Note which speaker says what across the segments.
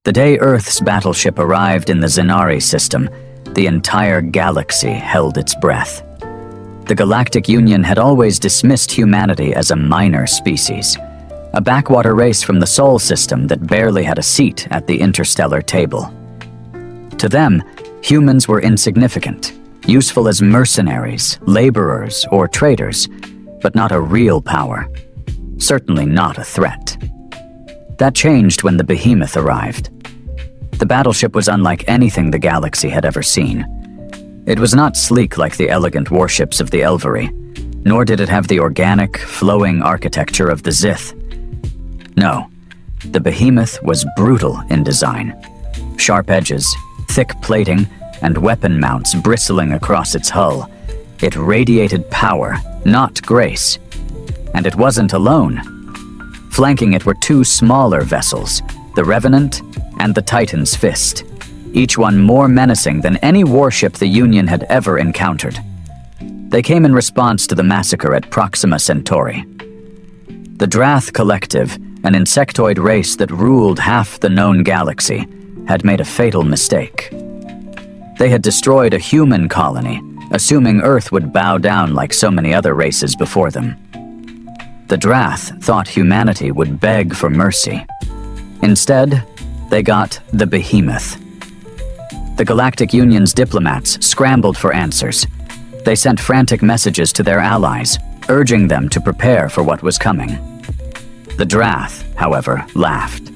Speaker 1: The day Earth's battleship arrived in the Zenari system, the entire galaxy held its breath. The Galactic Union had always dismissed humanity as a minor species, a backwater race from the Sol system that barely had a seat at the interstellar table. To them, humans were insignificant, useful as mercenaries, laborers, or traders, but not a real power. Certainly not a threat. That changed when the Behemoth arrived. The battleship was unlike anything the galaxy had ever seen. It was not sleek like the elegant warships of the Elvery, nor did it have the organic, flowing architecture of the Zith. No, the Behemoth was brutal in design. Sharp edges, thick plating, and weapon mounts bristling across its hull. It radiated power, not grace. And it wasn't alone. Flanking it were two smaller vessels, the Revenant and the Titan's Fist, each one more menacing than any warship the Union had ever encountered. They came in response to the massacre at Proxima Centauri. The Drath Collective, an insectoid race that ruled half the known galaxy, had made a fatal mistake. They had destroyed a human colony, assuming Earth would bow down like so many other races before them. The Drath thought humanity would beg for mercy. Instead, they got the Behemoth. The Galactic Union's diplomats scrambled for answers. They sent frantic messages to their allies, urging them to prepare for what was coming. The Drath, however, laughed.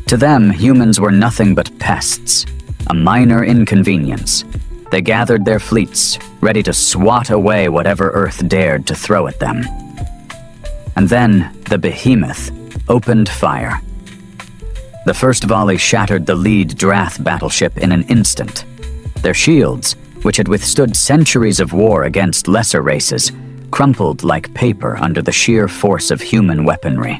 Speaker 1: To them, humans were nothing but pests, a minor inconvenience. They gathered their fleets, ready to swat away whatever Earth dared to throw at them. And then the Behemoth opened fire. The first volley shattered the lead Drath battleship in an instant. Their shields, which had withstood centuries of war against lesser races, crumpled like paper under the sheer force of human weaponry.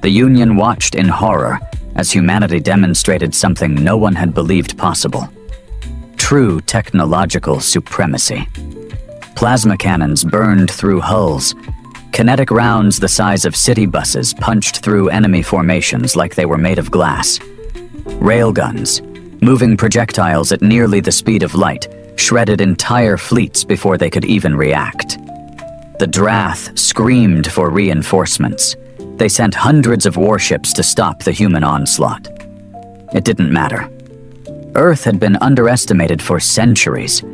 Speaker 1: The Union watched in horror as humanity demonstrated something no one had believed possible: true technological supremacy. Plasma cannons burned through hulls. Kinetic rounds the size of city buses punched through enemy formations like they were made of glass. Railguns, moving projectiles at nearly the speed of light, shredded entire fleets before they could even react. The Drath screamed for reinforcements. They sent hundreds of warships to stop the human onslaught. It didn't matter. Earth had been underestimated for centuries.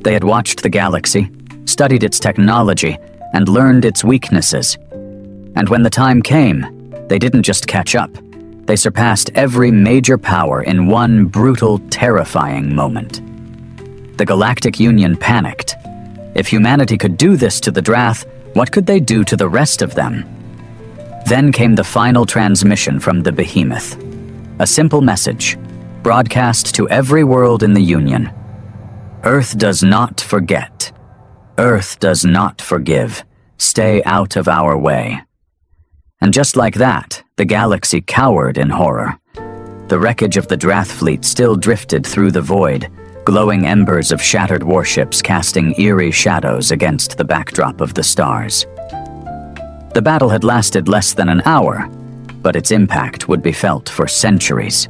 Speaker 1: They had watched the galaxy, studied its technology, and learned its weaknesses. And when the time came, they didn't just catch up. They surpassed every major power in one brutal, terrifying moment. The Galactic Union panicked. If humanity could do this to the Drath, what could they do to the rest of them? Then came the final transmission from the Behemoth. A simple message, broadcast to every world in the Union. Earth does not forget. Earth does not forgive. Stay out of our way. And just like that, the galaxy cowered in horror. The wreckage of the Drath fleet still drifted through the void, glowing embers of shattered warships casting eerie shadows against the backdrop of the stars. The battle had lasted less than an hour, but its impact would be felt for centuries.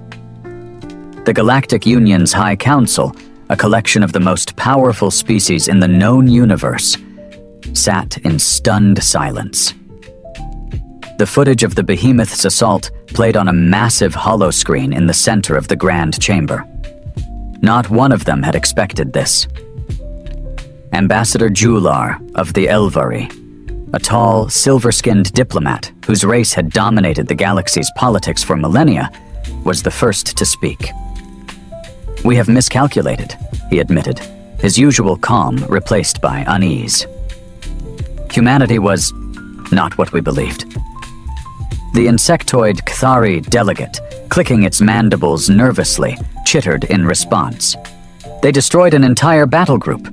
Speaker 1: The Galactic Union's High Council, a collection of the most powerful species in the known universe, sat in stunned silence. The footage of the Behemoth's assault played on a massive holoscreen in the center of the Grand Chamber. Not one of them had expected this. Ambassador Jular of the Elvery, a tall, silver-skinned diplomat whose race had dominated the galaxy's politics for millennia, was the first to speak. "We have miscalculated," he admitted, his usual calm replaced by unease. Humanity was not what we believed. The insectoid Kthari delegate, clicking its mandibles nervously, chittered in response. "They destroyed an entire battle group.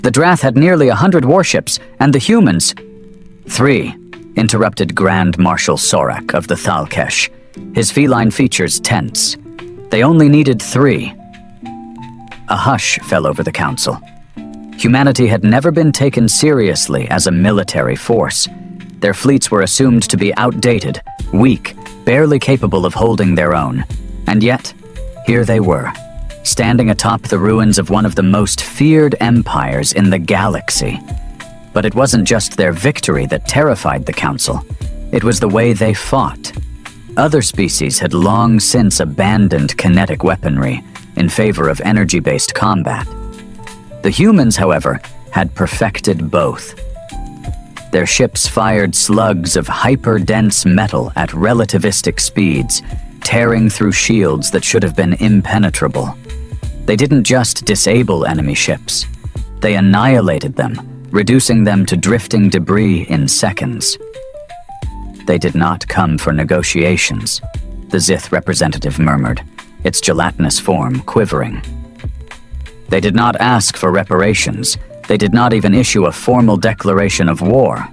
Speaker 1: The Drath had nearly 100 warships, and the humans—" "3," interrupted Grand Marshal Sorak of the Thalkesh, his feline features tense. "They only needed 3. A hush fell over the council. Humanity had never been taken seriously as a military force. Their fleets were assumed to be outdated, weak, barely capable of holding their own, And yet, here they were, standing atop the ruins of one of the most feared empires in the galaxy. But it wasn't just their victory that terrified the Council. It was the way they fought. Other species had long since abandoned kinetic weaponry in favor of energy-based combat. The humans, however, had perfected both. Their ships fired slugs of hyper-dense metal at relativistic speeds, tearing through shields that should have been impenetrable. They didn't just disable enemy ships. They annihilated them, reducing them to drifting debris in seconds. They did not come for negotiations, the Zith representative murmured, its gelatinous form quivering. They did not ask for reparations. They did not even issue a formal declaration of war.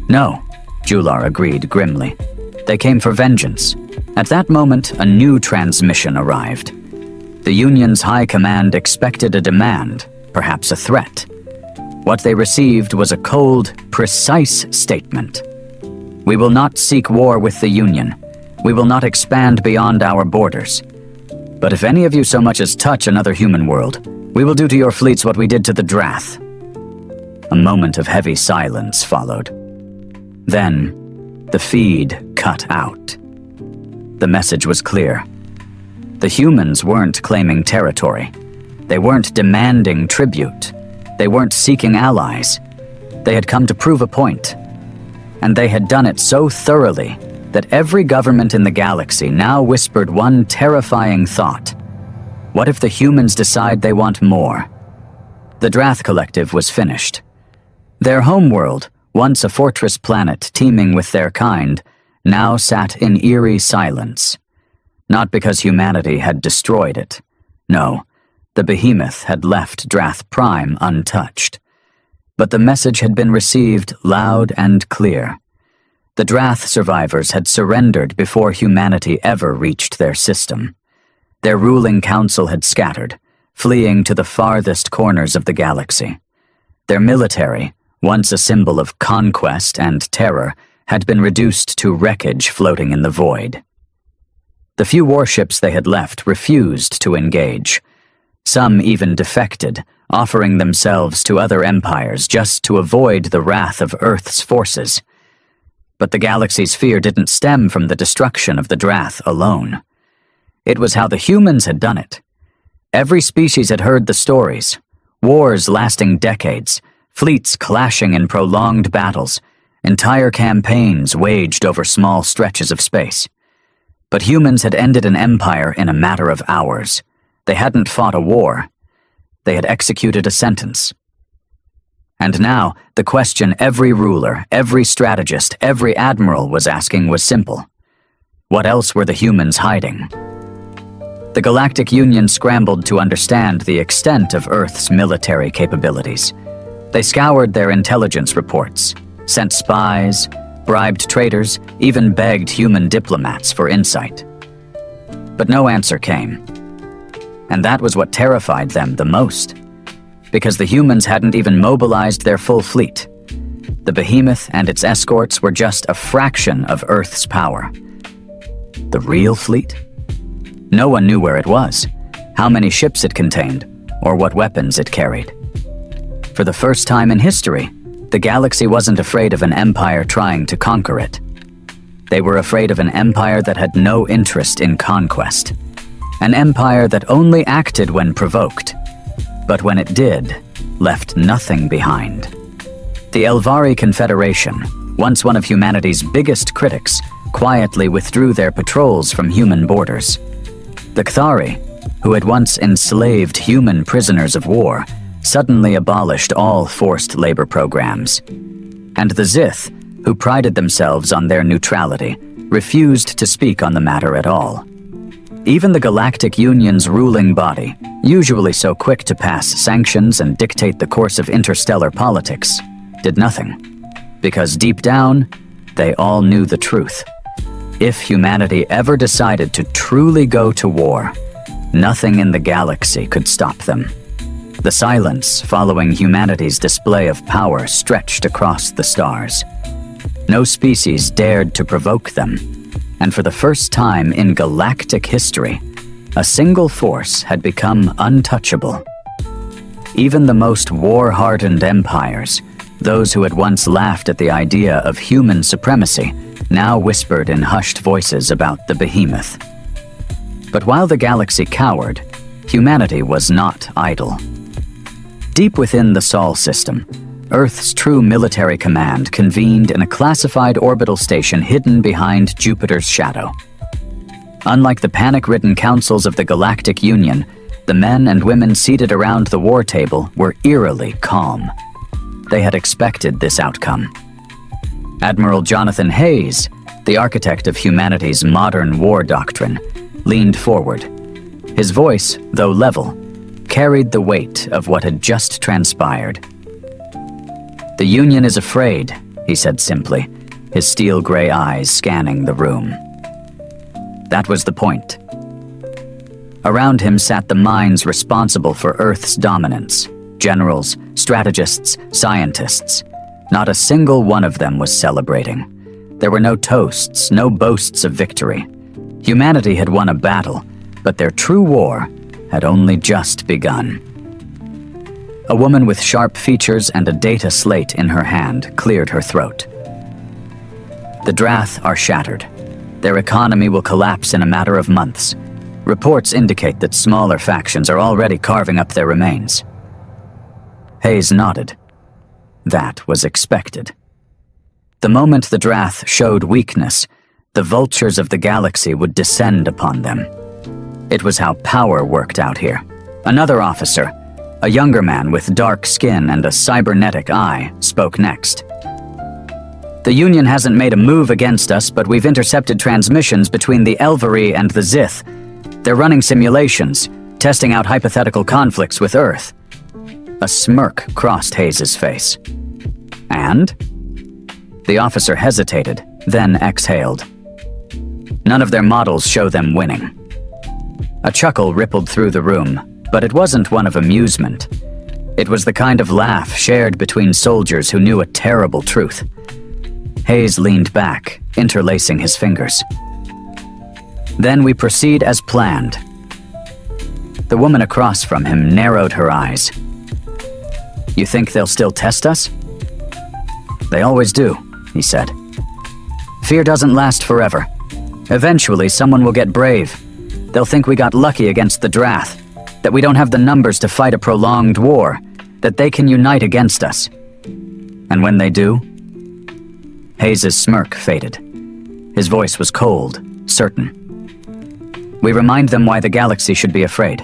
Speaker 1: No, Jular agreed grimly. They came for vengeance. At that moment, a new transmission arrived. The Union's high command expected a demand, perhaps a threat. What they received was a cold, precise statement. We will not seek war with the Union. We will not expand beyond our borders. But if any of you so much as touch another human world, we will do to your fleets what we did to the Drath. A moment of heavy silence followed. Then, the feed cut out. The message was clear. The humans weren't claiming territory. They weren't demanding tribute. They weren't seeking allies. They had come to prove a point. And they had done it so thoroughly that every government in the galaxy now whispered one terrifying thought. What if the humans decide they want more? The Drath Collective was finished. Their homeworld, once a fortress planet teeming with their kind, now sat in eerie silence. Not because humanity had destroyed it. No, the Behemoth had left Drath Prime untouched. But the message had been received loud and clear. The Drath survivors had surrendered before humanity ever reached their system. Their ruling council had scattered, fleeing to the farthest corners of the galaxy. Their military, once a symbol of conquest and terror, had been reduced to wreckage floating in the void. The few warships they had left refused to engage. Some even defected, offering themselves to other empires just to avoid the wrath of Earth's forces. But the galaxy's fear didn't stem from the destruction of the Drath alone. It was how the humans had done it. Every species had heard the stories, wars lasting decades, fleets clashing in prolonged battles, entire campaigns waged over small stretches of space. But humans had ended an empire in a matter of hours. They hadn't fought a war. They had executed a sentence. And now, the question every ruler, every strategist, every admiral was asking was simple. What else were the humans hiding? The Galactic Union scrambled to understand the extent of Earth's military capabilities. They scoured their intelligence reports, sent spies, bribed traitors, even begged human diplomats for insight. But no answer came. And that was what terrified them the most, because the humans hadn't even mobilized their full fleet. The Behemoth and its escorts were just a fraction of Earth's power. The real fleet? No one knew where it was, how many ships it contained, or what weapons it carried. For the first time in history, the galaxy wasn't afraid of an empire trying to conquer it. They were afraid of an empire that had no interest in conquest. An empire that only acted when provoked, but when it did, left nothing behind. The Elvari Confederation, once one of humanity's biggest critics, quietly withdrew their patrols from human borders. The Kthari, who had once enslaved human prisoners of war, suddenly abolished all forced labor programs. And the Zith, who prided themselves on their neutrality, refused to speak on the matter at all. Even the Galactic Union's ruling body, usually so quick to pass sanctions and dictate the course of interstellar politics, did nothing. Because deep down, they all knew the truth. If humanity ever decided to truly go to war, nothing in the galaxy could stop them. The silence following humanity's display of power stretched across the stars. No species dared to provoke them. and for the first time in galactic history, a single force had become untouchable. Even the most war-hardened empires, those who had once laughed at the idea of human supremacy, now whispered in hushed voices about the Behemoth. But while the galaxy cowered, humanity was not idle. Deep within the Sol system, Earth's true military command convened in a classified orbital station hidden behind Jupiter's shadow. Unlike the panic-ridden councils of the Galactic Union, the men and women seated around the war table were eerily calm. They had expected this outcome. Admiral Jonathan Hayes, the architect of humanity's modern war doctrine, leaned forward. His voice, though level, carried the weight of what had just transpired. "The Union is afraid," he said simply, his steel-gray eyes scanning the room. That was the point. Around him sat the minds responsible for Earth's dominance. Generals, strategists, scientists. Not a single one of them was celebrating. There were no toasts, no boasts of victory. Humanity had won a battle, but their true war had only just begun. A woman with sharp features and a data slate in her hand cleared her throat. "The Drath are shattered. Their economy will collapse in a matter of months. Reports indicate that smaller factions are already carving up their remains." Hayes nodded. That was expected. The moment the Drath showed weakness, the vultures of the galaxy would descend upon them. It was how power worked out here. Another officer, a younger man with dark skin and a cybernetic eye, spoke next. "The Union hasn't made a move against us, but we've intercepted transmissions between the Elvery and the Zith. They're running simulations, testing out hypothetical conflicts with Earth." A smirk crossed Hayes' face. "And?" The officer hesitated, then exhaled. "None of their models show them winning." A chuckle rippled through the room, but it wasn't one of amusement. It was the kind of laugh shared between soldiers who knew a terrible truth. Hayes leaned back, interlacing his fingers. "Then we proceed as planned." The woman across from him narrowed her eyes. "You think they'll still test us?" "They always do," he said. "Fear doesn't last forever. Eventually, someone will get brave. They'll think we got lucky against the Drath, that we don't have the numbers to fight a prolonged war, that they can unite against us. And when they do..." Hayes' smirk faded. His voice was cold, certain. "We remind them why the galaxy should be afraid."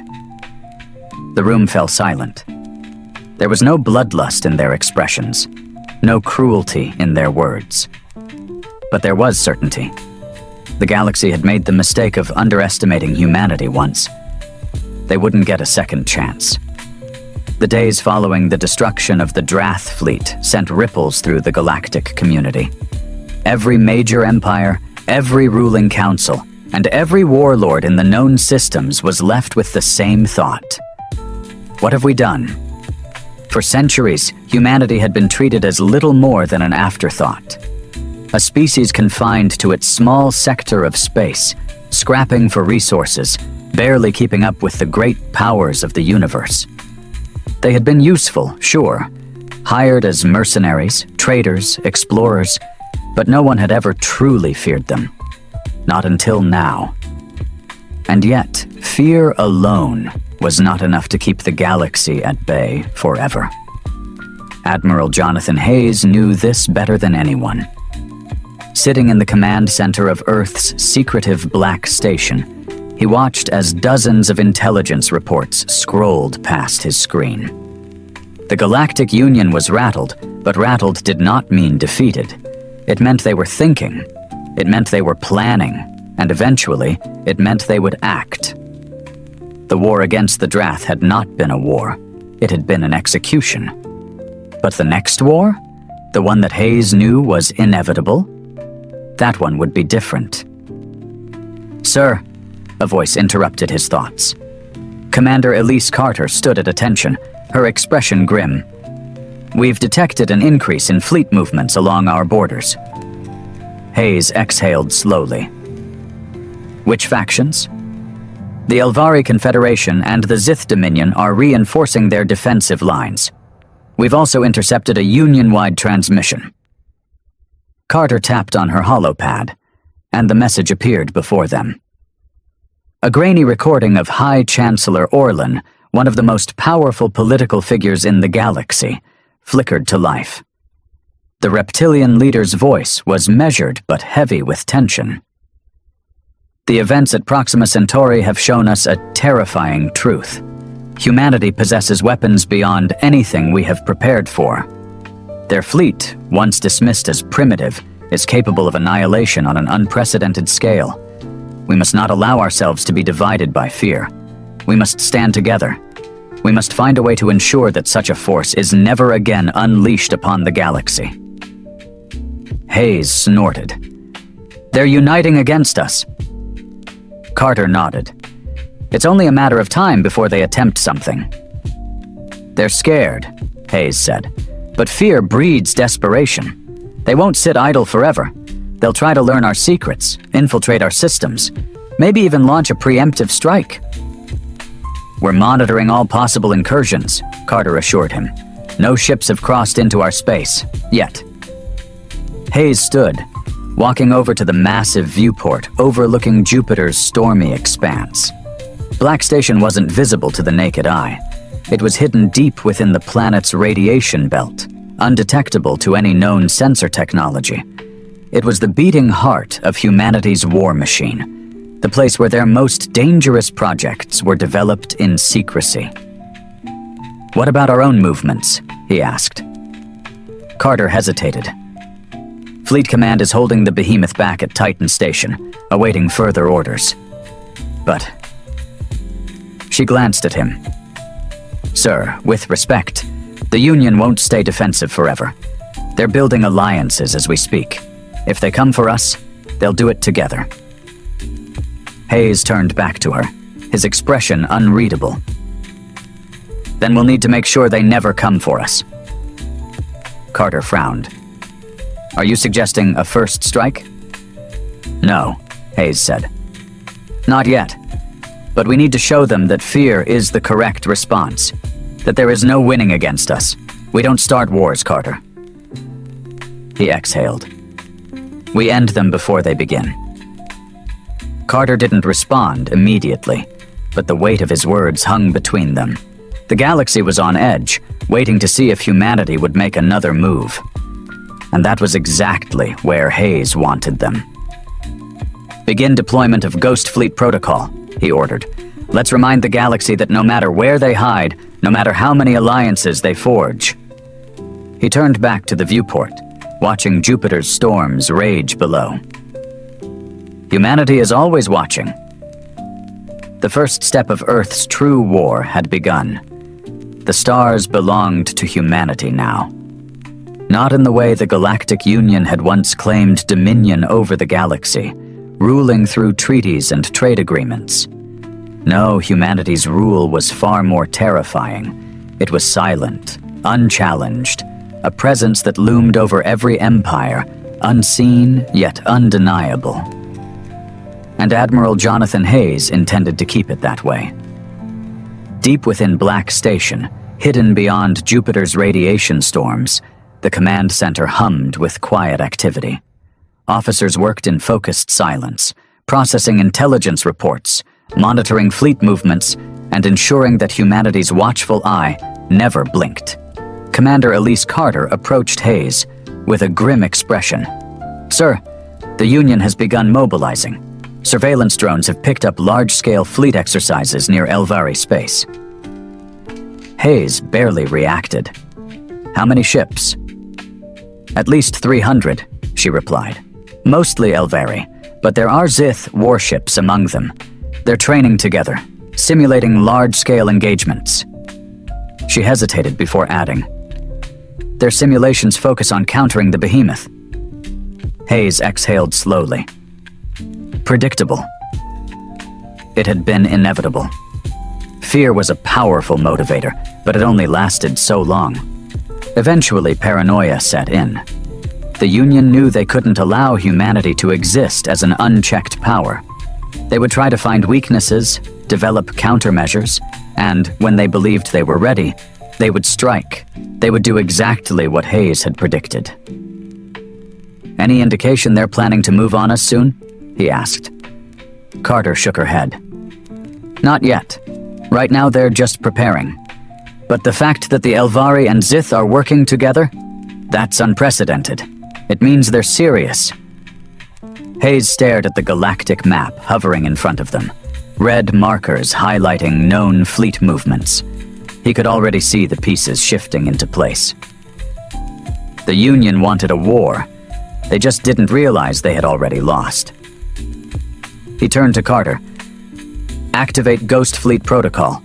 Speaker 1: The room fell silent. There was no bloodlust in their expressions, no cruelty in their words. But there was certainty. The galaxy had made the mistake of underestimating humanity once. They wouldn't get a second chance. The days following the destruction of the Drath fleet sent ripples through the galactic community. Every major empire, every ruling council, and every warlord in the known systems was left with the same thought. What have we done? For centuries, humanity had been treated as little more than an afterthought. A species confined to its small sector of space, scrapping for resources, barely keeping up with the great powers of the universe. They had been useful, sure, hired as mercenaries, traders, explorers, but no one had ever truly feared them. Not until now. And yet, fear alone was not enough to keep the galaxy at bay forever. Admiral Jonathan Hayes knew this better than anyone. Sitting in the command center of Earth's secretive black station, he watched as dozens of intelligence reports scrolled past his screen. The Galactic Union was rattled, but rattled did not mean defeated. It meant they were thinking. It meant they were planning. And eventually, it meant they would act. The war against the Drath had not been a war. It had been an execution. But the next war? The one that Hayes knew was inevitable? That one would be different. "Sir," a voice interrupted his thoughts. Commander Elise Carter stood at attention, her expression grim. "We've detected an increase in fleet movements along our borders." Hayes exhaled slowly. Which factions? The Elvari Confederation and the Zith Dominion are reinforcing their defensive lines. We've also intercepted a Union-wide transmission. Carter tapped on her holopad, and the message appeared before them. A grainy recording of High Chancellor Orlan, one of the most powerful political figures in the galaxy, flickered to life. The reptilian leader's voice was measured but heavy with tension. The events at Proxima Centauri have shown us a terrifying truth. Humanity possesses weapons beyond anything we have prepared for. Their fleet, once dismissed as primitive, is capable of annihilation on an unprecedented scale. We must not allow ourselves to be divided by fear. We must stand together. We must find a way to ensure that such a force is never again unleashed upon the galaxy. Hayes snorted. They're uniting against us. Carter nodded. It's only a matter of time before they attempt something. They're scared, Hayes said, but fear breeds desperation. They won't sit idle forever. They'll try to learn our secrets, infiltrate our systems, maybe even launch a preemptive strike. We're monitoring all possible incursions, Carter assured him. No ships have crossed into our space, yet. Hayes stood, walking over to the massive viewport overlooking Jupiter's stormy expanse. Black Station wasn't visible to the naked eye. It was hidden deep within the planet's radiation belt, undetectable to any known sensor technology. It was the beating heart of humanity's war machine, the place where their most dangerous projects were developed in secrecy. What about our own movements? He asked. Carter hesitated. Fleet Command is holding the Behemoth back at Titan Station, awaiting further orders. But... She glanced at him. Sir, with respect, the Union won't stay defensive forever. They're building alliances as we speak. If they come for us, they'll do it together. Hayes turned back to her, his expression unreadable. Then we'll need to make sure they never come for us. Carter frowned. Are you suggesting a first strike? No, Hayes said. Not yet. But we need to show them that fear is the correct response. That there is no winning against us. We don't start wars, Carter. He exhaled. We end them before they begin. Carter didn't respond immediately, but the weight of his words hung between them. The galaxy was on edge, waiting to see if humanity would make another move. And that was exactly where Hayes wanted them. Begin deployment of Ghost Fleet Protocol, he ordered. Let's remind the galaxy that no matter where they hide, no matter how many alliances they forge. He turned back to the viewport, watching Jupiter's storms rage below. Humanity is always watching. The first step of Earth's true war had begun. The stars belonged to humanity now. Not in the way the Galactic Union had once claimed dominion over the galaxy, ruling through treaties and trade agreements. No, humanity's rule was far more terrifying. It was silent, unchallenged, a presence that loomed over every empire, unseen yet undeniable. And Admiral Jonathan Hayes intended to keep it that way. Deep within Black Station, hidden beyond Jupiter's radiation storms, the command center hummed with quiet activity. Officers worked in focused silence, processing intelligence reports, monitoring fleet movements, and ensuring that humanity's watchful eye never blinked. Commander Elise Carter approached Hayes with a grim expression. Sir, the Union has begun mobilizing. Surveillance drones have picked up large-scale fleet exercises near Elvari space. Hayes barely reacted. How many ships? At least 300, she replied. Mostly Elvari, but there are Zith warships among them. They're training together, simulating large-scale engagements. She hesitated before adding. Their simulations focus on countering the Behemoth. Hayes exhaled slowly. Predictable. It had been inevitable. Fear was a powerful motivator, but it only lasted so long. Eventually, paranoia set in. The Union knew they couldn't allow humanity to exist as an unchecked power. They would try to find weaknesses, develop countermeasures, and when they believed they were ready, they would strike. They would do exactly what Hayes had predicted. "Any indication they're planning to move on us soon?" he asked. Carter shook her head. "Not yet. Right now they're just preparing. But the fact that the Elvari and Zith are working together, that's unprecedented. It means they're serious." Hayes stared at the galactic map hovering in front of them, red markers highlighting known fleet movements. He could already see the pieces shifting into place. The Union wanted a war. They just didn't realize they had already lost. He turned to Carter. "Activate Ghost Fleet Protocol.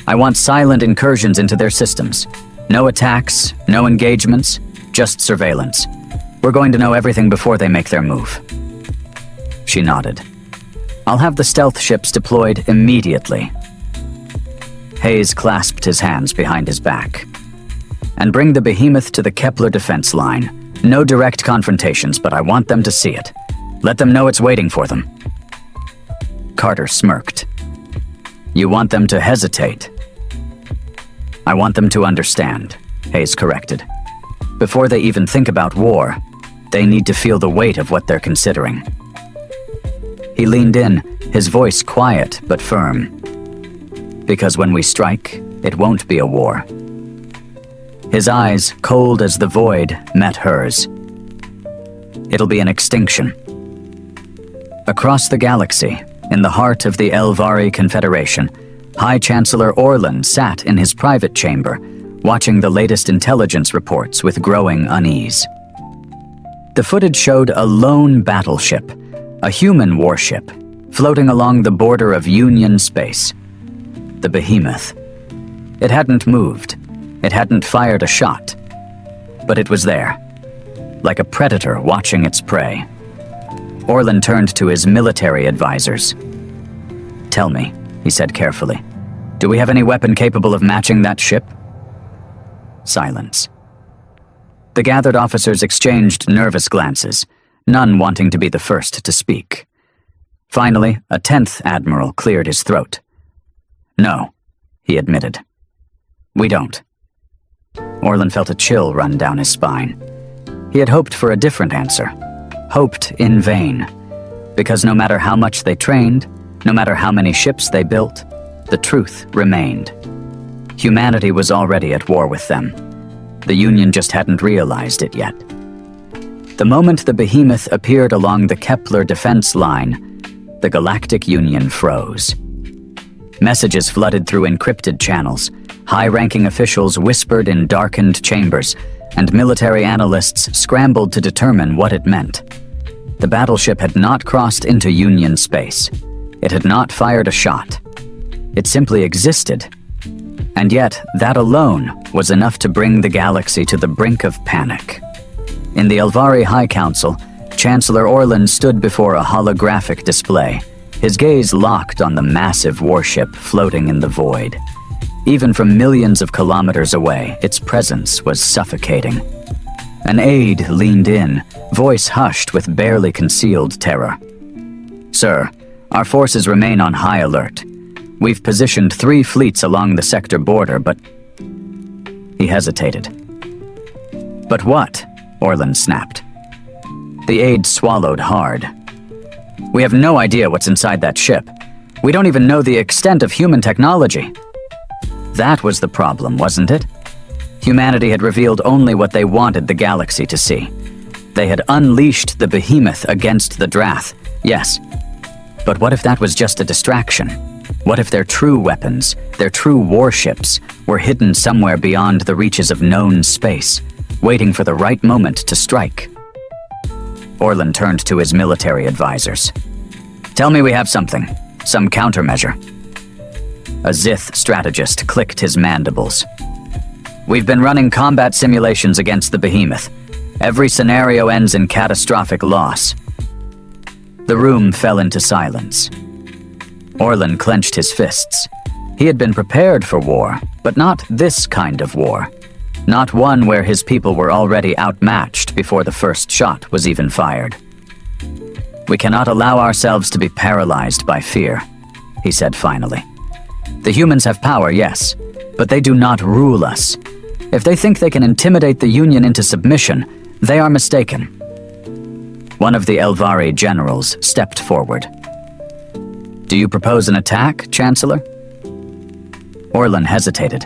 Speaker 1: I want silent incursions into their systems. No attacks, no engagements, just surveillance. We're going to know everything before they make their move." She nodded. "I'll have the stealth ships deployed immediately." Hayes clasped his hands behind his back. "And bring the Behemoth to the Kepler defense line. No direct confrontations, but I want them to see it. Let them know it's waiting for them." Carter smirked. "You want them to hesitate?" "I want them to understand," Hayes corrected. "Before they even think about war, they need to feel the weight of what they're considering." He leaned in, his voice quiet but firm. "Because when we strike, it won't be a war." His eyes, cold as the void, met hers. "It'll be an extinction." Across the galaxy, in the heart of the Elvari Confederation, High Chancellor Orlan sat in his private chamber, watching the latest intelligence reports with growing unease. The footage showed a lone battleship, a human warship, floating along the border of Union space. The Behemoth. It hadn't moved. It hadn't fired a shot. But it was there, like a predator watching its prey. Orlan turned to his military advisors. "Tell me," he said carefully, "do we have any weapon capable of matching that ship?" Silence. The gathered officers exchanged nervous glances, none wanting to be the first to speak. Finally, a 10th admiral cleared his throat. "No," he admitted. "We don't." Orlan felt a chill run down his spine. He had hoped for a different answer. Hoped in vain. Because no matter how much they trained, no matter how many ships they built, the truth remained. Humanity was already at war with them. The Union just hadn't realized it yet. The moment the Behemoth appeared along the Kepler defense line, the Galactic Union froze. Messages flooded through encrypted channels. High-ranking officials whispered in darkened chambers, and military analysts scrambled to determine what it meant. The battleship had not crossed into Union space. It had not fired a shot. It simply existed. And yet, that alone was enough to bring the galaxy to the brink of panic. In the Elvari High Council, Chancellor Orlan stood before a holographic display, his gaze locked on the massive warship floating in the void. Even from millions of kilometers away, its presence was suffocating. An aide leaned in, voice hushed with barely concealed terror. "Sir, our forces remain on high alert. We've positioned 3 fleets along the sector border, but..." He hesitated. "But what?" Orlan snapped. The aide swallowed hard. "We have no idea what's inside that ship. We don't even know the extent of human technology." That was the problem, wasn't it? Humanity had revealed only what they wanted the galaxy to see. They had unleashed the Behemoth against the Drath, yes. But what if that was just a distraction? What if their true weapons, their true warships, were hidden somewhere beyond the reaches of known space, waiting for the right moment to strike? Orlan turned to his military advisors. "Tell me we have something, some countermeasure." A Zith strategist clicked his mandibles. "We've been running combat simulations against the Behemoth. Every scenario ends in catastrophic loss." The room fell into silence. Orlan clenched his fists. He had been prepared for war, but not this kind of war. Not one where his people were already outmatched before the first shot was even fired. We cannot allow ourselves to be paralyzed by fear, he said finally. The humans have power, yes, but they do not rule us. If they think they can intimidate the Union into submission, they are mistaken. One of the Elvari generals stepped forward. Do you propose an attack, Chancellor? Orlan hesitated.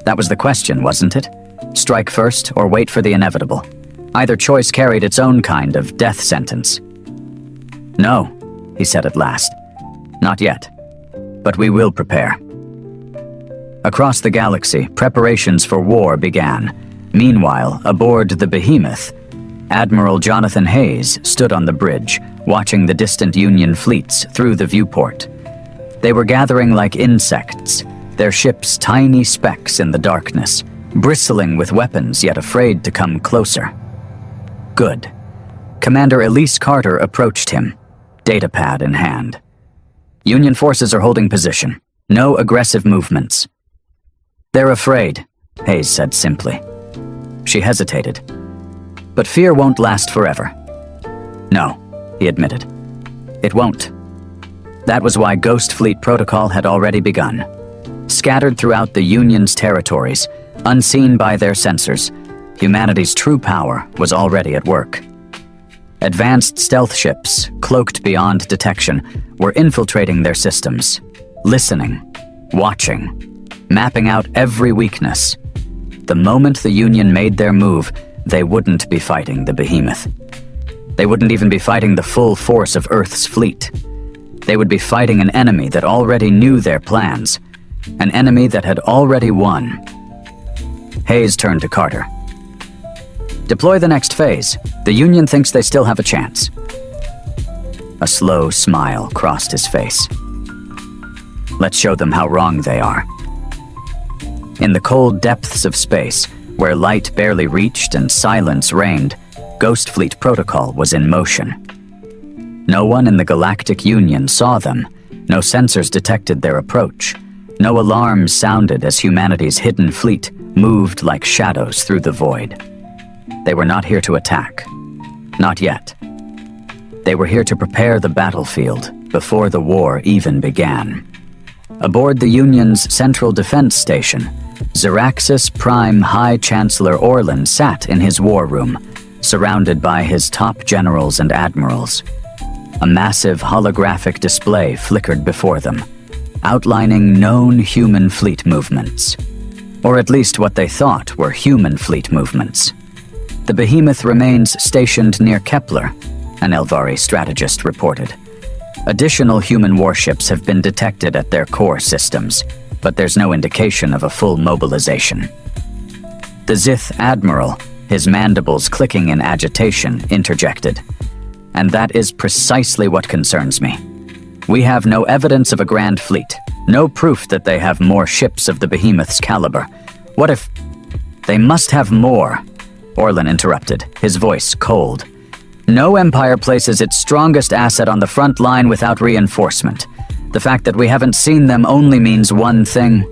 Speaker 1: That was the question, wasn't it? Strike first or wait for the inevitable. Either choice carried its own kind of death sentence. No, he said at last. Not yet. But we will prepare. Across the galaxy, preparations for war began. Meanwhile, aboard the Behemoth, Admiral Jonathan Hayes stood on the bridge, watching the distant Union fleets through the viewport. They were gathering like insects, their ships tiny specks in the darkness, bristling with weapons yet afraid to come closer. Good. Commander Elise Carter approached him, datapad in hand. Union forces are holding position. No aggressive movements. They're afraid, Hayes said simply. She hesitated. But fear won't last forever. No, he admitted. It won't. That was why Ghost Fleet protocol had already begun. Scattered throughout the Union's territories, unseen by their sensors, humanity's true power was already at work. Advanced stealth ships, cloaked beyond detection, were infiltrating their systems, listening, watching, mapping out every weakness. The moment the Union made their move, they wouldn't be fighting the Behemoth. They wouldn't even be fighting the full force of Earth's fleet. They would be fighting an enemy that already knew their plans, an enemy that had already won. Hayes turned to Carter. Deploy the next phase. The Union thinks they still have a chance. A slow smile crossed his face. Let's show them how wrong they are. In the cold depths of space, where light barely reached and silence reigned, Ghost Fleet protocol was in motion. No one in the Galactic Union saw them. No sensors detected their approach. No alarms sounded as humanity's hidden fleet moved like shadows through the void. They were not here to attack. Not yet. They were here to prepare the battlefield before the war even began. Aboard the Union's Central Defense Station, Zeraxis Prime High Chancellor Orlan sat in his war room, surrounded by his top generals and admirals. A massive holographic display flickered before them, outlining known human fleet movements. Or at least what they thought were human fleet movements. The Behemoth remains stationed near Kepler, an Elvari strategist reported. Additional human warships have been detected at their core systems, but there's no indication of a full mobilization. The Zith Admiral, his mandibles clicking in agitation, interjected. And that is precisely what concerns me. We have no evidence of a grand fleet, no proof that they have more ships of the Behemoth's caliber. What if... They must have more, Orlan interrupted, his voice cold. No empire places its strongest asset on the front line without reinforcement. The fact that we haven't seen them only means one thing.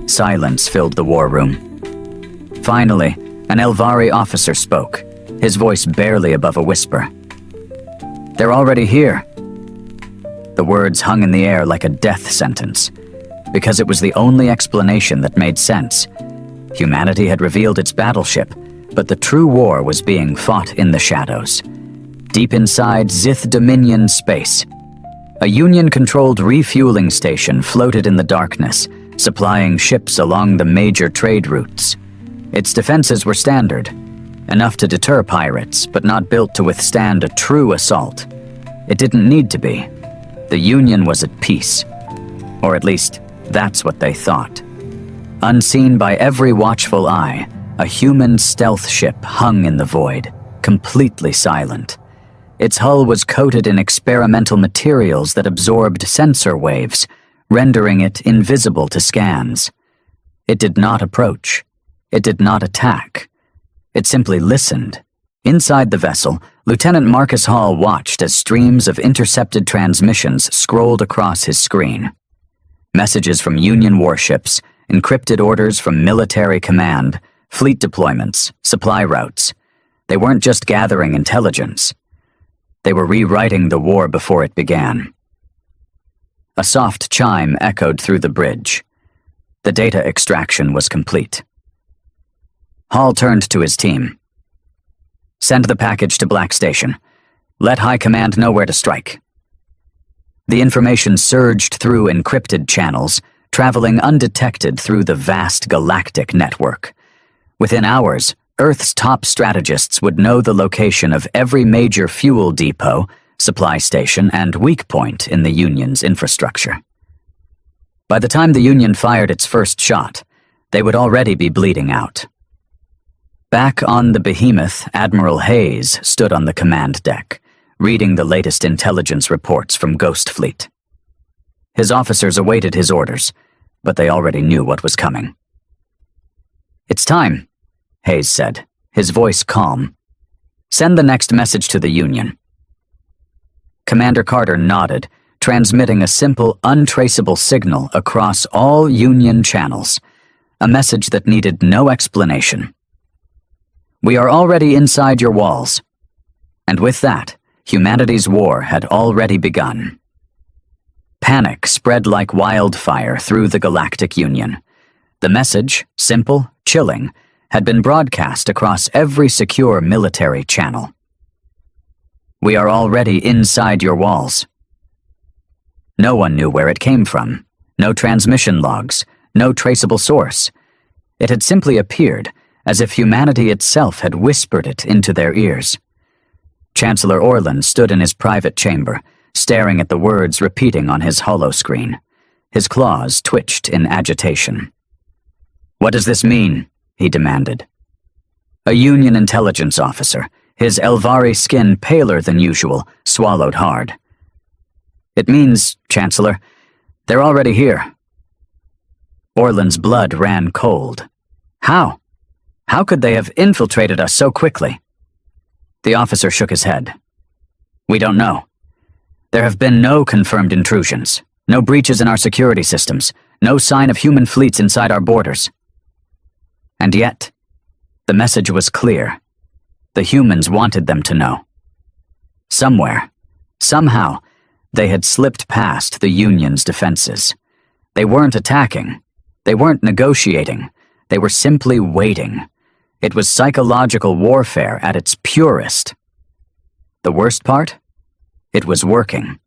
Speaker 1: Silence filled the war room. Finally, an Elvari officer spoke, his voice barely above a whisper. They're already here. The words hung in the air like a death sentence, because it was the only explanation that made sense. Humanity had revealed its battleship, but the true war was being fought in the shadows. Deep inside Zith Dominion space, a Union-controlled refueling station floated in the darkness, supplying ships along the major trade routes. Its defenses were standard, enough to deter pirates, but not built to withstand a true assault. It didn't need to be. The Union was at peace. Or at least, that's what they thought. Unseen by every watchful eye, a human stealth ship hung in the void, completely silent. Its hull was coated in experimental materials that absorbed sensor waves, rendering it invisible to scans. It did not approach. It did not attack. It simply listened. Inside the vessel, Lieutenant Marcus Hall watched as streams of intercepted transmissions scrolled across his screen. Messages from Union warships, encrypted orders from military command, fleet deployments, supply routes. They weren't just gathering intelligence. They were rewriting the war before it began. A soft chime echoed through the bridge. The data extraction was complete. Hall turned to his team. "Send the package to Black Station. Let High Command know where to strike." The information surged through encrypted channels, traveling undetected through the vast galactic network. Within hours, Earth's top strategists would know the location of every major fuel depot, supply station, and weak point in the Union's infrastructure. By the time the Union fired its first shot, they would already be bleeding out. Back on the Behemoth, Admiral Hayes stood on the command deck, reading the latest intelligence reports from Ghost Fleet. His officers awaited his orders, but they already knew what was coming. "It's time," Hayes said, his voice calm. "Send the next message to the Union." Commander Carter nodded, transmitting a simple, untraceable signal across all Union channels, a message that needed no explanation. "We are already inside your walls." And with that, humanity's war had already begun. Panic spread like wildfire through the Galactic Union. The message, simple, chilling, had been broadcast across every secure military channel. "We are already inside your walls." No one knew where it came from. No transmission logs, no traceable source. It had simply appeared, as if humanity itself had whispered it into their ears. Chancellor Orlan stood in his private chamber, staring at the words repeating on his holoscreen. His claws twitched in agitation. "What does this mean?" he demanded. A Union intelligence officer, his Elvari skin paler than usual, swallowed hard. "It means, Chancellor, they're already here." Orlan's blood ran cold. "How? How could they have infiltrated us so quickly?" The officer shook his head. "We don't know. There have been no confirmed intrusions, no breaches in our security systems, no sign of human fleets inside our borders. And yet, the message was clear. The humans wanted them to know. Somewhere, somehow, they had slipped past the Union's defenses. They weren't attacking. They weren't negotiating. They were simply waiting. It was psychological warfare at its purest. The worst part? It was working.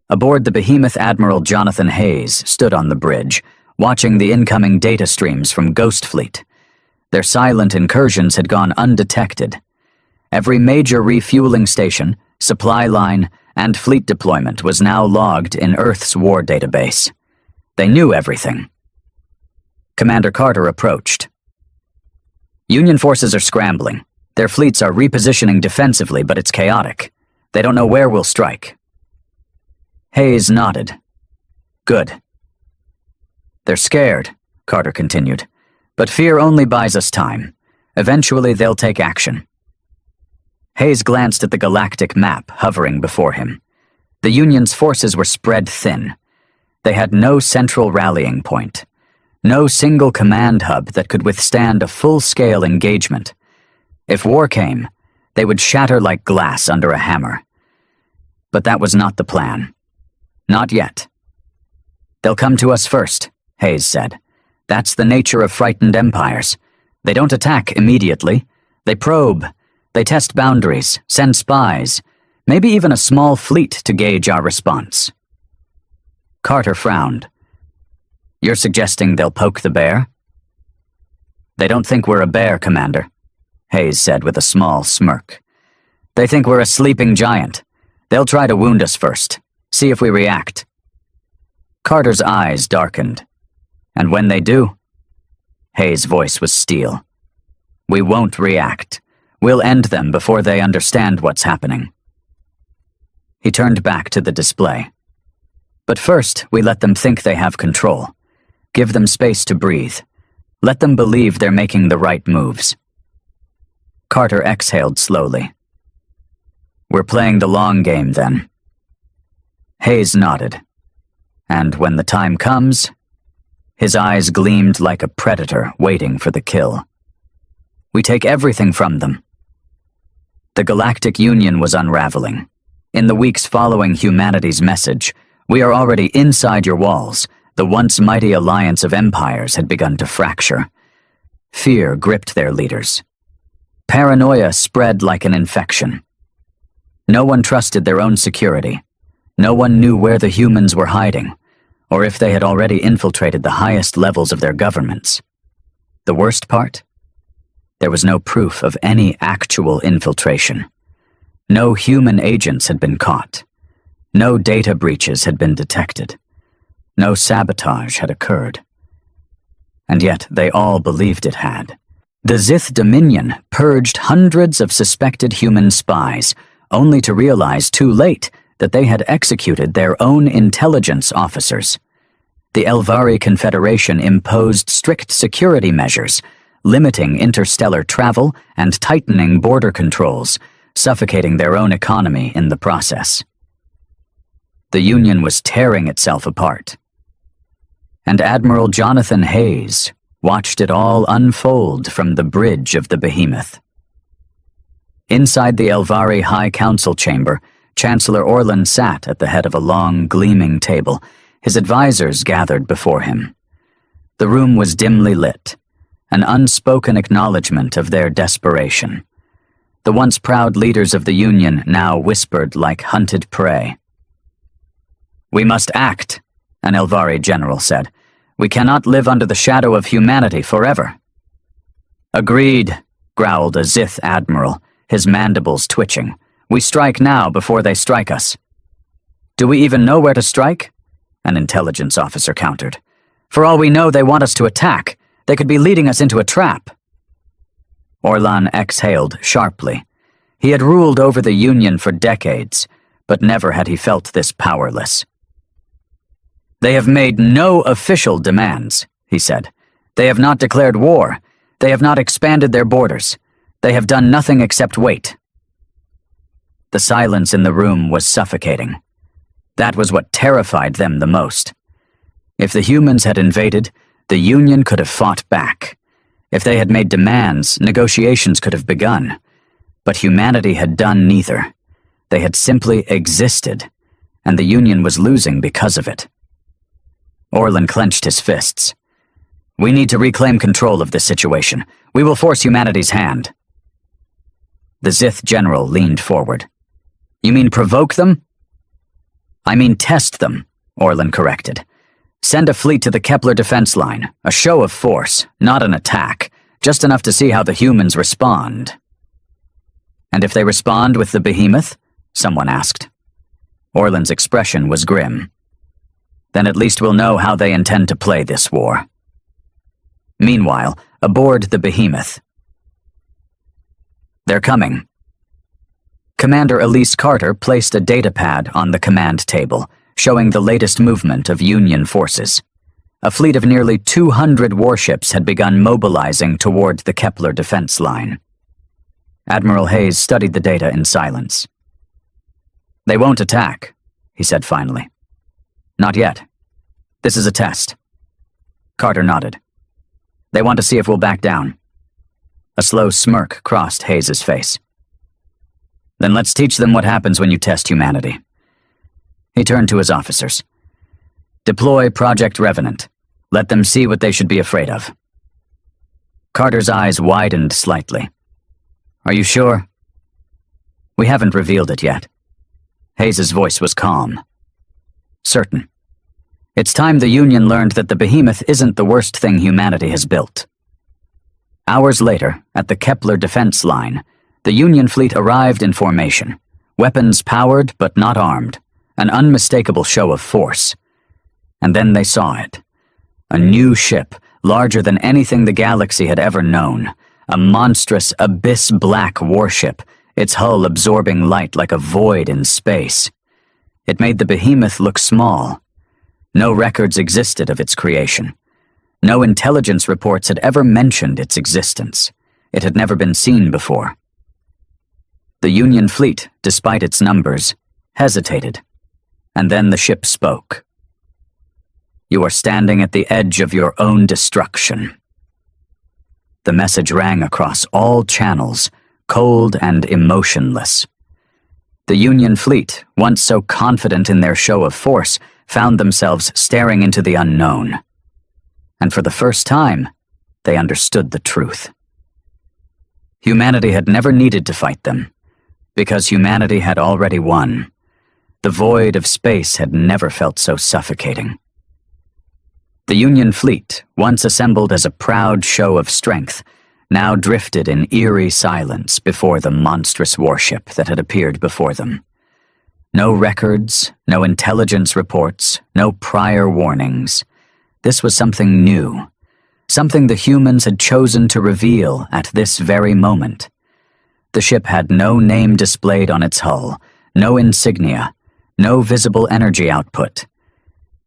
Speaker 1: Aboard the Behemoth, Admiral Jonathan Hayes stood on the bridge, watching the incoming data streams from Ghost Fleet. Their silent incursions had gone undetected. Every major refueling station, supply line, and fleet deployment was now logged in Earth's war database. They knew everything. Commander Carter approached. "Union forces are scrambling. Their fleets are repositioning defensively, but it's chaotic. They don't know where we'll strike." Hayes nodded. "Good." "They're scared," Carter continued, "but fear only buys us time. Eventually they'll take action." Hayes glanced at the galactic map hovering before him. The Union's forces were spread thin. They had no central rallying point, no single command hub that could withstand a full-scale engagement. If war came, they would shatter like glass under a hammer. But that was not the plan. Not yet. "They'll come to us first," Hayes said. "That's the nature of frightened empires. They don't attack immediately. They probe. They test boundaries, send spies, maybe even a small fleet to gauge our response." Carter frowned. "You're suggesting they'll poke the bear?" "They don't think we're a bear, Commander," Hayes said with a small smirk. "They think we're a sleeping giant. They'll try to wound us first. See if we react." Carter's eyes darkened. "And when they do?" Hayes' voice was steel. "We won't react. We'll end them before they understand what's happening." He turned back to the display. "But first, we let them think they have control. Give them space to breathe. Let them believe they're making the right moves." Carter exhaled slowly. "We're playing the long game, then." Hayes nodded. "And when the time comes," his eyes gleamed like a predator waiting for the kill, "we take everything from them." The Galactic Union was unraveling. In the weeks following humanity's message, "We are already inside your walls," the once mighty alliance of empires had begun to fracture. Fear gripped their leaders. Paranoia spread like an infection. No one trusted their own security. No one knew where the humans were hiding, or if they had already infiltrated the highest levels of their governments. The worst part? There was no proof of any actual infiltration. No human agents had been caught. No data breaches had been detected. No sabotage had occurred. And yet they all believed it had. The Zith Dominion purged hundreds of suspected human spies, only to realize too late that they had executed their own intelligence officers. The Elvari Confederation imposed strict security measures, limiting interstellar travel and tightening border controls, suffocating their own economy in the process. The Union was tearing itself apart. And Admiral Jonathan Hayes watched it all unfold from the bridge of the Behemoth. Inside the Elvari High Council chamber, Chancellor Orlan sat at the head of a long, gleaming table. His advisors gathered before him. The room was dimly lit, an unspoken acknowledgement of their desperation. The once proud leaders of the Union now whispered like hunted prey. "We must act," an Elvari general said. "We cannot live under the shadow of humanity forever." "Agreed," growled a Zith admiral, his mandibles twitching. "We strike now before they strike us." "Do we even know where to strike?" an intelligence officer countered. "For all we know, they want us to attack. They could be leading us into a trap." Orlan exhaled sharply. He had ruled over the Union for decades, but never had he felt this powerless. "They have made no official demands," he said. "They have not declared war. They have not expanded their borders. They have done nothing except wait." The silence in the room was suffocating. That was what terrified them the most. If the humans had invaded, the Union could have fought back. If they had made demands, negotiations could have begun. But humanity had done neither. They had simply existed, and the Union was losing because of it. Orlan clenched his fists. "We need to reclaim control of this situation. We will force humanity's hand." The Zith general leaned forward. "You mean provoke them?" "I mean test them," Orlan corrected. "Send a fleet to the Kepler defense line, a show of force, not an attack, just enough to see how the humans respond." "And if they respond with the Behemoth?" someone asked. Orlan's expression was grim. "Then at least we'll know how they intend to play this war." Meanwhile, aboard the Behemoth. "They're coming." Commander Elise Carter placed a datapad on the command table, showing the latest movement of Union forces. A fleet of nearly 200 warships had begun mobilizing toward the Kepler defense line. Admiral Hayes studied the data in silence. "They won't attack," he said finally. "Not yet. This is a test." Carter nodded. "They want to see if we'll back down." A slow smirk crossed Hayes' face. "Then let's teach them what happens when you test humanity." He turned to his officers. "Deploy Project Revenant. Let them see what they should be afraid of." Carter's eyes widened slightly. "Are you sure?" "We haven't revealed it yet." Hayes' voice was calm. "Certain. It's time the Union learned that the Behemoth isn't the worst thing humanity has built." Hours later, at the Kepler defense line, the Union fleet arrived in formation, weapons powered but not armed, an unmistakable show of force. And then they saw it. A new ship, larger than anything the galaxy had ever known, a monstrous abyss-black warship, its hull absorbing light like a void in space. It made the Behemoth look small. No records existed of its creation. No intelligence reports had ever mentioned its existence. It had never been seen before. The Union fleet, despite its numbers, hesitated, and then the ship spoke. "You are standing at the edge of your own destruction." The message rang across all channels, cold and emotionless. The Union fleet, once so confident in their show of force, found themselves staring into the unknown. And for the first time, they understood the truth. Humanity had never needed to fight them, because humanity had already won. The void of space had never felt so suffocating. The Union fleet, once assembled as a proud show of strength, now drifted in eerie silence before the monstrous warship that had appeared before them. No records, no intelligence reports, no prior warnings. This was something new, something the humans had chosen to reveal at this very moment. The ship had no name displayed on its hull, no insignia, no visible energy output.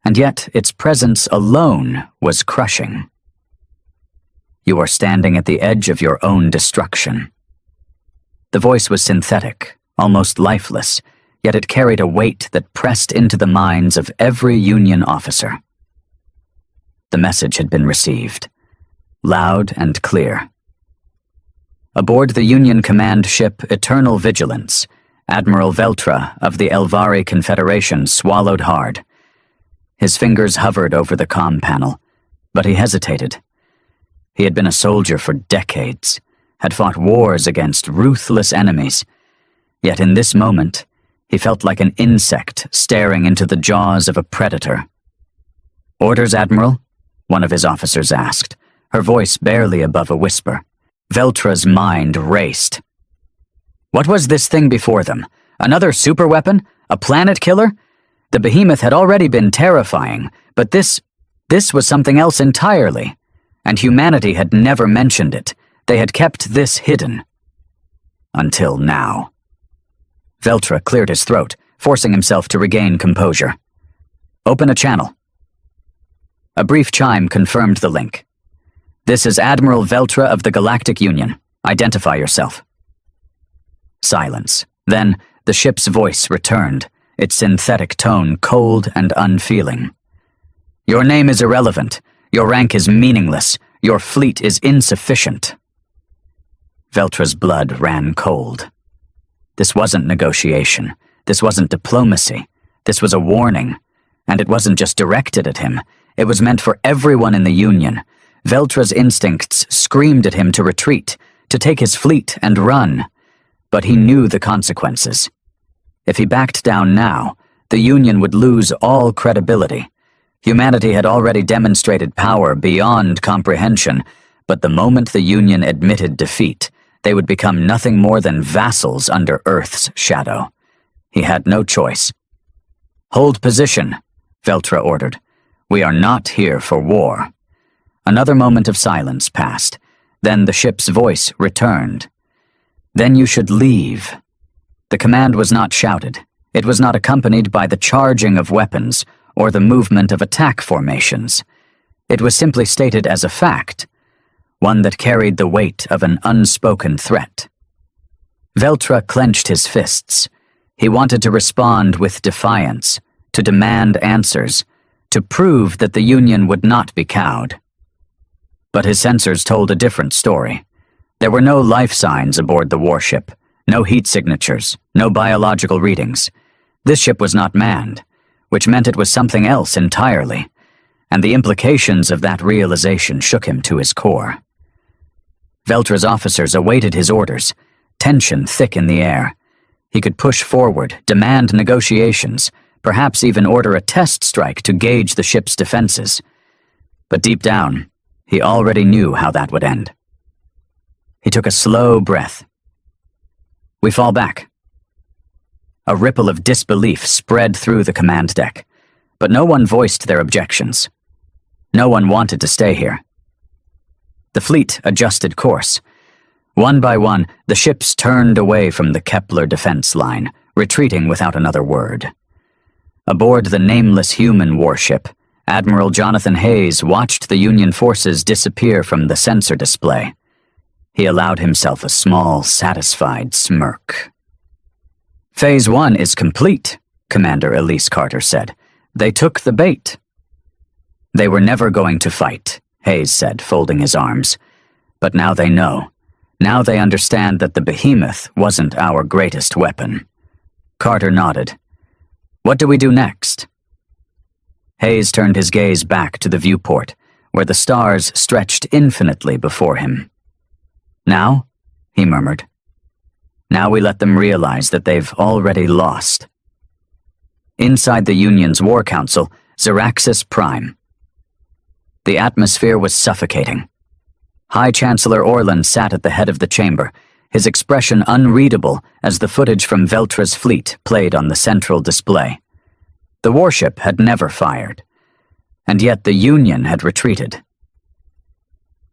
Speaker 1: And yet its presence alone was crushing. You are standing at the edge of your own destruction. The voice was synthetic, almost lifeless, yet it carried a weight that pressed into the minds of every Union officer. The message had been received, loud and clear. Aboard the Union command ship Eternal Vigilance, Admiral Veltra of the Elvari Confederation swallowed hard. His fingers hovered over the comm panel, but he hesitated. He had been a soldier for decades, had fought wars against ruthless enemies, yet in this moment, he felt like an insect staring into the jaws of a predator. "Orders, Admiral?" one of his officers asked, her voice barely above a whisper. Veltra's mind raced. What was this thing before them? Another superweapon? A planet killer? The Behemoth had already been terrifying, but this was something else entirely. And humanity had never mentioned it. They had kept this hidden. Until now. Veltra cleared his throat, forcing himself to regain composure. "Open a channel." A brief chime confirmed the link. "This is Admiral Veltra of the Galactic Union. Identify yourself." Silence. Then, the ship's voice returned, its synthetic tone cold and unfeeling. "Your name is irrelevant. Your rank is meaningless. Your fleet is insufficient." Veltra's blood ran cold. This wasn't negotiation. This wasn't diplomacy. This was a warning. And it wasn't just directed at him. It was meant for everyone in the Union. Veltra's instincts screamed at him to retreat, to take his fleet and run. But he knew the consequences. If he backed down now, the Union would lose all credibility. Humanity had already demonstrated power beyond comprehension, but the moment the Union admitted defeat, they would become nothing more than vassals under Earth's shadow. He had no choice. "Hold position," Veltra ordered. "We are not here for war." Another moment of silence passed. Then the ship's voice returned. "Then you should leave." The command was not shouted. It was not accompanied by the charging of weapons or the movement of attack formations. It was simply stated as a fact, one that carried the weight of an unspoken threat. Veltra clenched his fists. He wanted to respond with defiance, to demand answers, to prove that the Union would not be cowed. But his sensors told a different story. There were no life signs aboard the warship, no heat signatures, no biological readings. This ship was not manned, which meant it was something else entirely, and the implications of that realization shook him to his core. Veltra's officers awaited his orders, tension thick in the air. He could push forward, demand negotiations, perhaps even order a test strike to gauge the ship's defenses. But deep down, he already knew how that would end. He took a slow breath. "We fall back." A ripple of disbelief spread through the command deck, but no one voiced their objections. No one wanted to stay here. The fleet adjusted course. One by one, the ships turned away from the Kepler defense line, retreating without another word. Aboard the nameless human warship, Admiral Jonathan Hayes watched the Union forces disappear from the sensor display. He allowed himself a small, satisfied smirk. "Phase 1 is complete," Commander Elise Carter said. "They took the bait." "They were never going to fight," Hayes said, folding his arms. "But now they know. Now they understand that the Behemoth wasn't our greatest weapon. Carter nodded. What do we do next? Hayes turned his gaze back to the viewport, where the stars stretched infinitely before him. Now, he murmured. Now we let them realize that they've already lost. Inside the Union's War Council, Xeraxis Prime. The atmosphere was suffocating. High Chancellor Orlan sat at the head of the chamber, his expression unreadable as the footage from Veltra's fleet played on the central display. The warship had never fired, and yet the Union had retreated.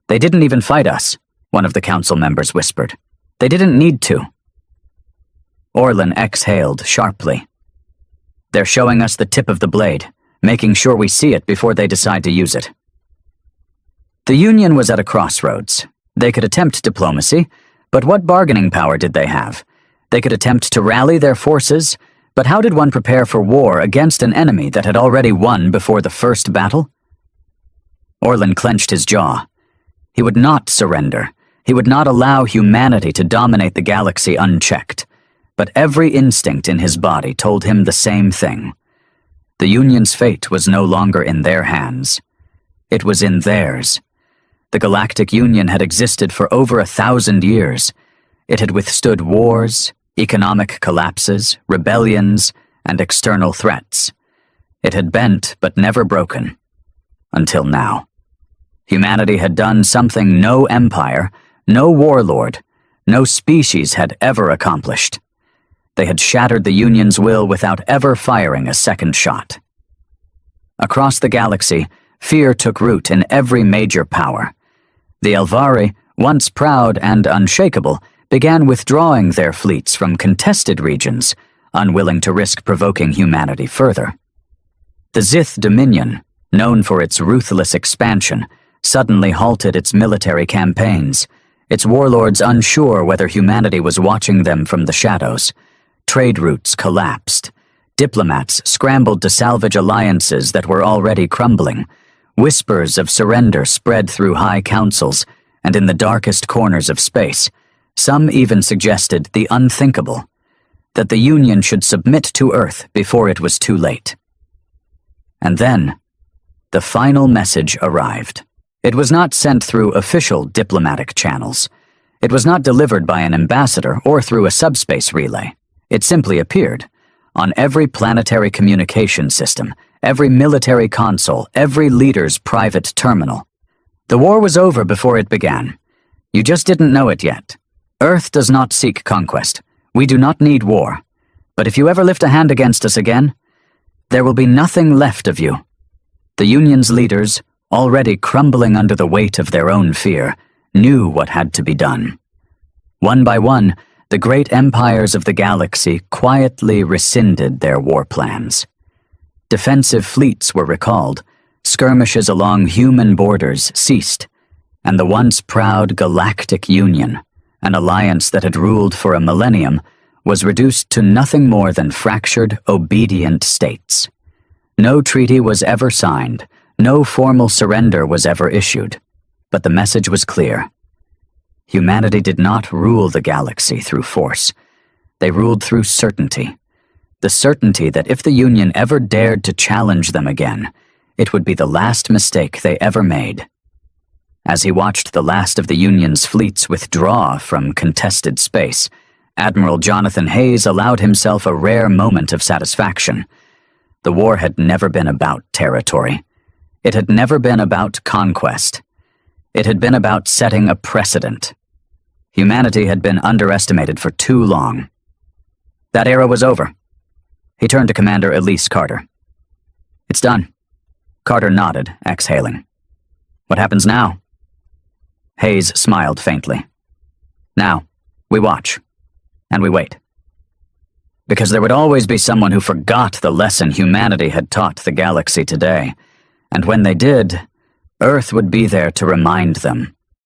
Speaker 1: They didn't even fight us, one of the council members whispered. They didn't need to. Orlan exhaled sharply. They're showing us the tip of the blade, making sure we see it before they decide to use it. The Union was at a crossroads. They could attempt diplomacy, but what bargaining power did they have? They could attempt to rally their forces, but how did one prepare for war against an enemy that had already won before the first battle? Orlan clenched his jaw. He would not surrender. He would not allow humanity to dominate the galaxy unchecked. But every instinct in his body told him the same thing. The Union's fate was no longer in their hands. It was in theirs. The Galactic Union had existed for over 1,000 years. It had withstood wars, economic collapses, rebellions, and external threats. It had bent but never broken. Until now. Humanity had done something no empire, no warlord, no species had ever accomplished. They had shattered the Union's will without ever firing a second shot. Across the galaxy, fear took root in every major power. The Elvari, once proud and unshakable, began withdrawing their fleets from contested regions, unwilling to risk provoking humanity further. The Zith Dominion, known for its ruthless expansion, suddenly halted its military campaigns, its warlords unsure whether humanity was watching them from the shadows. Trade routes collapsed. Diplomats scrambled to salvage alliances that were already crumbling. Whispers of surrender spread through high councils, and in the darkest corners of space, some even suggested the unthinkable, that the Union should submit to Earth before it was too late. And then, the final message arrived. It was not sent through official diplomatic channels. It was not delivered by an ambassador or through a subspace relay. It simply appeared on every planetary communication system, every military console, every leader's private terminal. The war was over before it began. You just didn't know it yet. Earth does not seek conquest. We do not need war. But if you ever lift a hand against us again, there will be nothing left of you. The Union's leaders, already crumbling under the weight of their own fear, knew what had to be done. One by one, the great empires of the galaxy quietly rescinded their war plans. Defensive fleets were recalled, skirmishes along human borders ceased, and the once proud Galactic Union, an alliance that had ruled for a millennium, was reduced to nothing more than fractured, obedient states. No treaty was ever signed, no formal surrender was ever issued, but the message was clear. Humanity did not rule the galaxy through force. They ruled through certainty. The certainty that if the Union ever dared to challenge them again, it would be the last mistake they ever made. As he watched the last of the Union's fleets withdraw from contested space, Admiral Jonathan Hayes allowed himself a rare moment of satisfaction. The war had never been about territory. It had never been about conquest. It had been about setting a precedent. Humanity had been underestimated for too long. That era was over. He turned to Commander Elise Carter. It's done. Carter nodded, exhaling. What happens now? Hayes smiled faintly. Now, we watch. And we wait. Because there would always be someone who forgot the lesson humanity had taught the galaxy today. And when they did, Earth would be there to remind them.